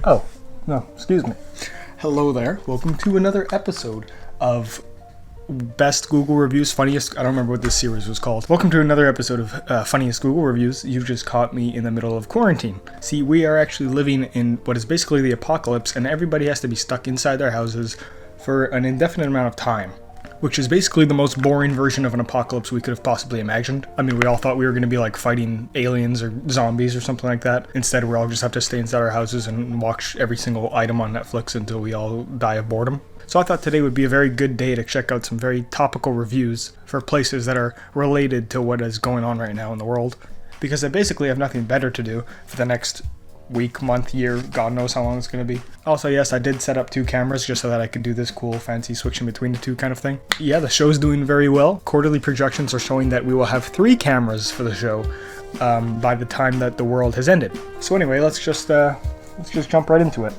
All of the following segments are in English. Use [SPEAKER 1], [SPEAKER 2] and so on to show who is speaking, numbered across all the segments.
[SPEAKER 1] Oh, no, excuse me. Hello there. Welcome to another episode of Best Google Reviews, Funniest... I don't remember what this series was called. Welcome to another episode of Funniest Google Reviews. You've just caught me in the middle of quarantine. See, we are actually living in what is basically the apocalypse, and everybody has to be stuck inside their houses for an indefinite amount of time, which is basically the most boring version of an apocalypse we could have possibly imagined. I mean, we all thought we were going to be like fighting aliens or zombies or something like that. Instead, we all just have to stay inside our houses and watch every single item on Netflix until we all die of boredom. So I thought today would be a very good day to check out some very topical reviews for places that are related to what is going on right now in the world, because I basically have nothing better to do for the next week, month, year, God knows how long it's going to be. Also, yes, I did set up 2 cameras just so that I could do this cool, fancy switching between the 2 kind of thing. Yeah, the show's doing very well. Quarterly projections are showing that we will have 3 cameras for the show by the time that the world has ended. So anyway, let's just jump right into it.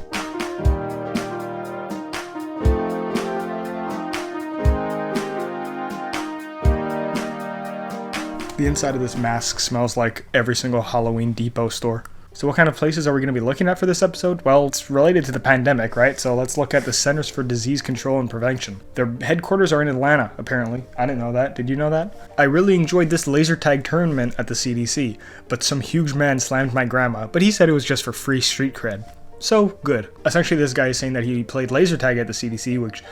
[SPEAKER 1] The inside of this mask smells like every single Halloween Depot store. So what kind of places are we going to be looking at for this episode? Well, it's related to the pandemic, right? So let's look at the Centers for Disease Control and Prevention. Their headquarters are in Atlanta, apparently. I didn't know that. Did you know that? I really enjoyed this laser tag tournament at the CDC, but some huge man slammed my grandma, but he said it was just for free street cred. So, good. Essentially, this guy is saying that he played laser tag at the CDC, which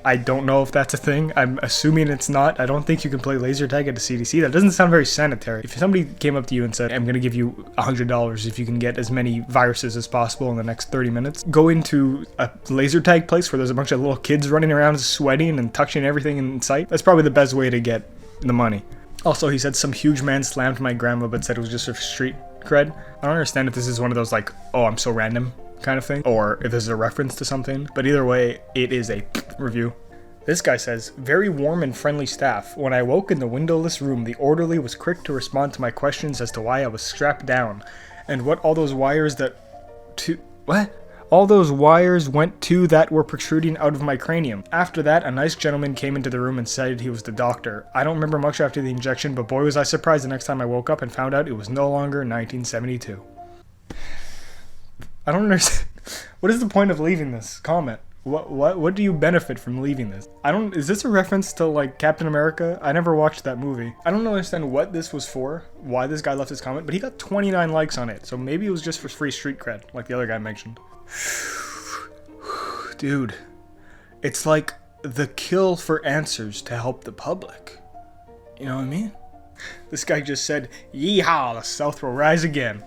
[SPEAKER 1] I don't know if that's a thing. I'm assuming it's not. I don't think you can play laser tag at the CDC. That doesn't sound very sanitary. If somebody came up to you and said, I'm going to give you $100 if you can get as many viruses as possible in the next 30 minutes, go into a laser tag place where there's a bunch of little kids running around sweating and touching everything in sight, that's probably the best way to get the money. Also, he said some huge man slammed my grandma but said it was just for street cred. I don't understand if this is one of those like, oh, I'm so random kind of thing, or if this is a reference to something, but either way, it is a review. This guy says, very warm and friendly staff. When I woke in the windowless room, the orderly was quick to respond to my questions as to why I was strapped down, and what all those wires went to that were protruding out of my cranium. After that, a nice gentleman came into the room and said he was the doctor. I don't remember much after the injection, but boy was I surprised the next time I woke up and found out it was no longer 1972. I don't understand. What is the point of leaving this comment? What do you benefit from leaving this? Is this a reference to like Captain America? I never watched that movie. I don't understand what this was for, why this guy left his comment, but he got 29 likes on it, so maybe it was just for free street cred, like the other guy mentioned. Dude, it's like the kill for answers to help the public. You know what I mean? This guy just said, yeehaw, the South will rise again.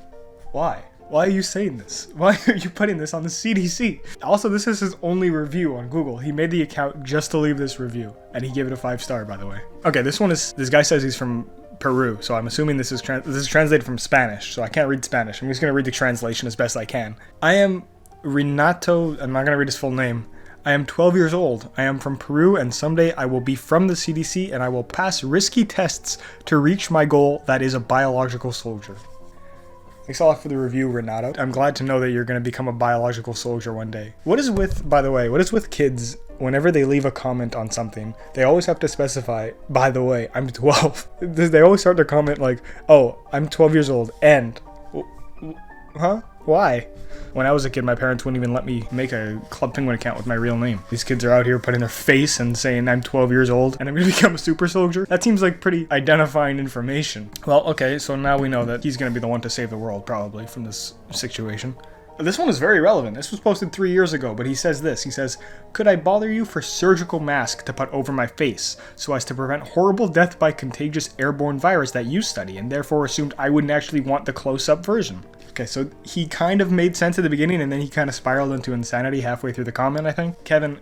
[SPEAKER 1] Why? Why are you saying this? Why are you putting this on the CDC? Also, this is his only review on Google. He made the account just to leave this review, and he gave it a 5-star, by the way. Okay, this guy says he's from Peru, so I'm assuming this is translated from Spanish, so I can't read Spanish. I'm just going to read the translation as best I can. I am Renato, I'm not going to read his full name. I am 12 years old. I am from Peru, and someday I will be from the CDC, and I will pass risky tests to reach my goal, that is a biological soldier. Thanks a lot for the review, Renato. I'm glad to know that you're going to become a biological soldier one day. What is with kids, whenever they leave a comment on something, they always have to specify, by the way, I'm 12. They always start their comment like, oh, I'm 12 years old, and... Huh? Why? When I was a kid, my parents wouldn't even let me make a Club Penguin account with my real name. These kids are out here putting their face and saying I'm 12 years old and I'm going to become a super soldier. That seems like pretty identifying information. Well, okay, so now we know that he's going to be the one to save the world, probably, from this situation. This one is very relevant. This was posted 3 years ago, but he says this. He says, could I bother you for surgical mask to put over my face so as to prevent horrible death by contagious airborne virus that you study, and therefore assumed I wouldn't actually want the close-up version? Okay, so he kind of made sense at the beginning, and then he kind of spiraled into insanity halfway through the comment, I think. Kevin,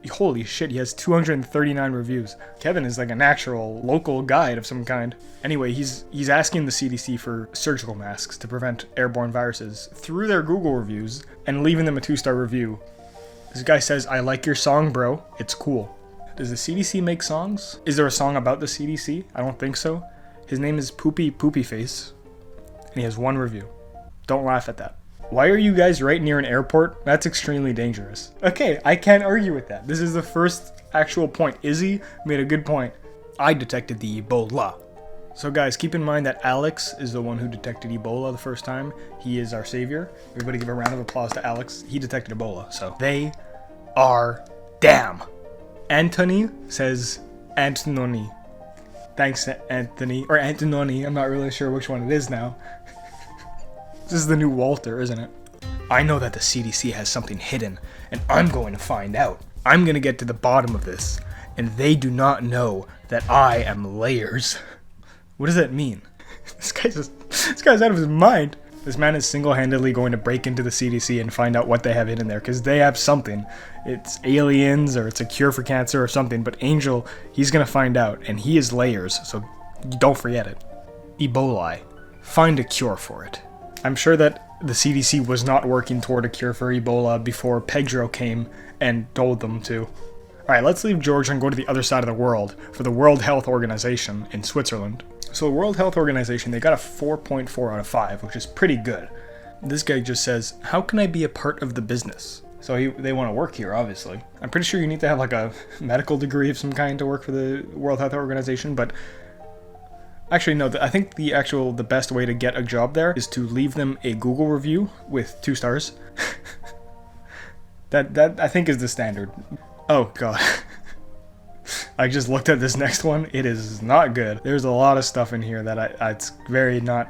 [SPEAKER 1] holy shit, he has 239 reviews. Kevin is like an actual local guide of some kind. Anyway, he's asking the CDC for surgical masks to prevent airborne viruses through their Google reviews and leaving them a 2-star review. This guy says, I like your song, bro. It's cool. Does the CDC make songs? Is there a song about the CDC? I don't think so. His name is Poopy Face, and he has 1 review. Don't laugh at that. Why are you guys right near an airport? That's extremely dangerous. Okay, I can't argue with that. This is the first actual point. Izzy made a good point. I detected the Ebola. So guys, keep in mind that Alex is the one who detected Ebola the first time. He is our savior. Everybody give a round of applause to Alex. He detected Ebola, so they are damn. Anthony says Antononi. Thanks, Anthony. Or Antononi, I'm not really sure which one it is now. This is the new Walter, isn't it? I know that the CDC has something hidden, and I'm going to find out. I'm going to get to the bottom of this, and they do not know that I am layers. What does that mean? This guy's out of his mind. This man is single-handedly going to break into the CDC and find out what they have hidden there, because they have something. It's aliens, or it's a cure for cancer or something, but Angel, he's going to find out, and he is layers, so don't forget it. Ebola. Find a cure for it. I'm sure that the CDC was not working toward a cure for Ebola before Pedro came and told them to. Alright, let's leave Georgia and go to the other side of the world for the World Health Organization in Switzerland. So the World Health Organization, they got a 4.4 out of 5, which is pretty good. This guy just says, how can I be a part of the business? So they want to work here, obviously. I'm pretty sure you need to have like a medical degree of some kind to work for the World Health Organization, but actually no, I think the best way to get a job there is to leave them a Google review with 2 stars. That I think is the standard. Oh god. I just looked at this next one. It is not good. There's a lot of stuff in here that it's very not...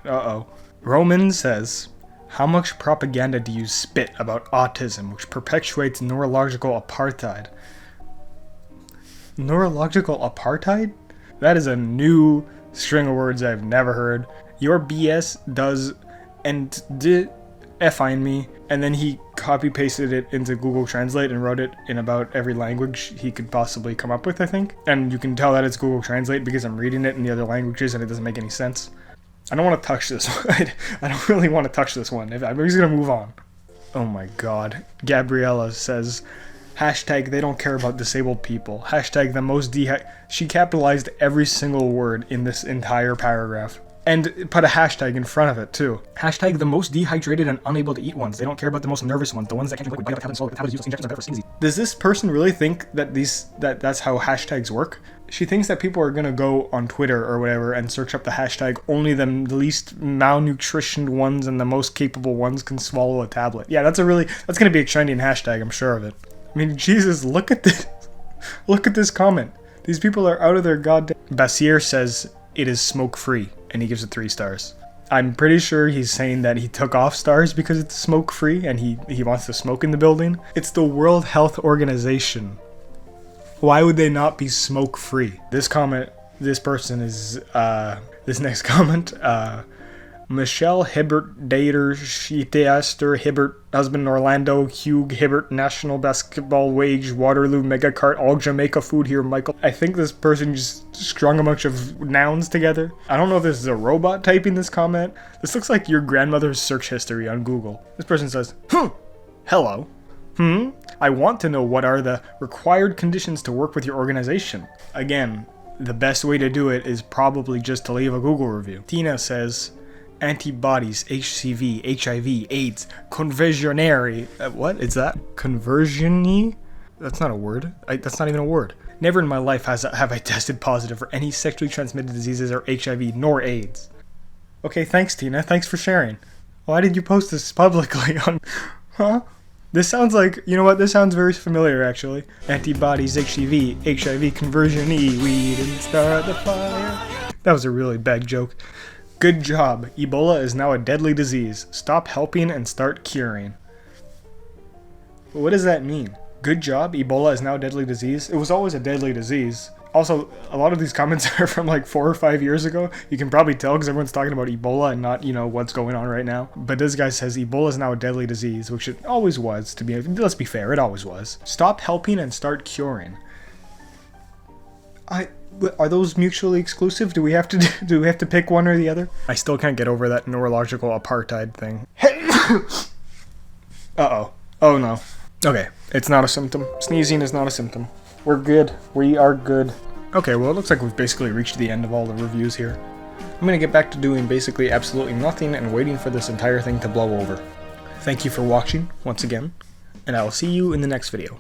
[SPEAKER 1] Uh-oh. Roman says, how much propaganda do you spit about autism, which perpetuates neurological apartheid? Neurological apartheid? That is a new string of words I've never heard. Your BS does and find me, and then he copy-pasted it into Google Translate and wrote it in about every language he could possibly come up with, I think. And you can tell that it's Google Translate because I'm reading it in the other languages and it doesn't make any sense. I don't want to touch this one. I don't really want to touch this one. I'm just gonna move on. Oh my god. Gabriella says, hashtag they don't care about disabled people. Hashtag the most She capitalized every single word in this entire paragraph. And put a hashtag in front of it, too. Hashtag the most dehydrated and unable to eat ones. They don't care about the most nervous ones, the ones that can't drink liquid, injections are better for skin disease. Does this person really think that that's how hashtags work? She thinks that people are gonna go on Twitter or whatever and search up the hashtag only the least malnutritioned ones and the most capable ones can swallow a tablet. Yeah, that's gonna be a trending hashtag, I'm sure of it. I mean, Jesus, look at this. Look at this comment. These people are out of their goddamn... Basier says it is smoke-free, and he gives it 3 stars. I'm pretty sure he's saying that he took off stars because it's smoke-free, and he wants to smoke in the building. It's the World Health Organization. Why would they not be smoke-free? This person is, this next comment, Michelle Hibbert, Dater, Sheeteaster, Hibbert, husband Orlando, Hugh Hibbert, national basketball wage, Waterloo, mega cart, all Jamaica food here, Michael. I think this person just strung a bunch of nouns together. I don't know if this is a robot typing this comment. This looks like your grandmother's search history on Google. This person says, hello. I want to know what are the required conditions to work with your organization. Again, the best way to do it is probably just to leave a Google review. Tina says, antibodies, HCV, HIV, AIDS, conversionary. What is that? Conversion-y? That's not a word. That's not even a word. Never in my life have I tested positive for any sexually transmitted diseases or HIV, nor AIDS. Okay, thanks, Tina. Thanks for sharing. Why did you post this publicly on... Huh? This sounds like... You know what? This sounds very familiar, actually. Antibodies, HCV, HIV, conversion-y. We didn't start the fire. That was a really bad joke. Good job. Ebola is now a deadly disease. Stop helping and start curing. What does that mean? Good job. Ebola is now a deadly disease. It was always a deadly disease. Also, a lot of these comments are from like 4 or 5 years ago. You can probably tell because everyone's talking about Ebola and not, what's going on right now. But this guy says Ebola is now a deadly disease, which it always was, let's be fair, it always was. Stop helping and start curing. Are those mutually exclusive? Do we have to pick one or the other? I still can't get over that neurological apartheid thing. Uh-oh. Oh no. Okay, it's not a symptom. Sneezing is not a symptom. We're good. We are good. Okay, well it looks like we've basically reached the end of all the reviews here. I'm gonna get back to doing basically absolutely nothing and waiting for this entire thing to blow over. Thank you for watching, once again, and I will see you in the next video.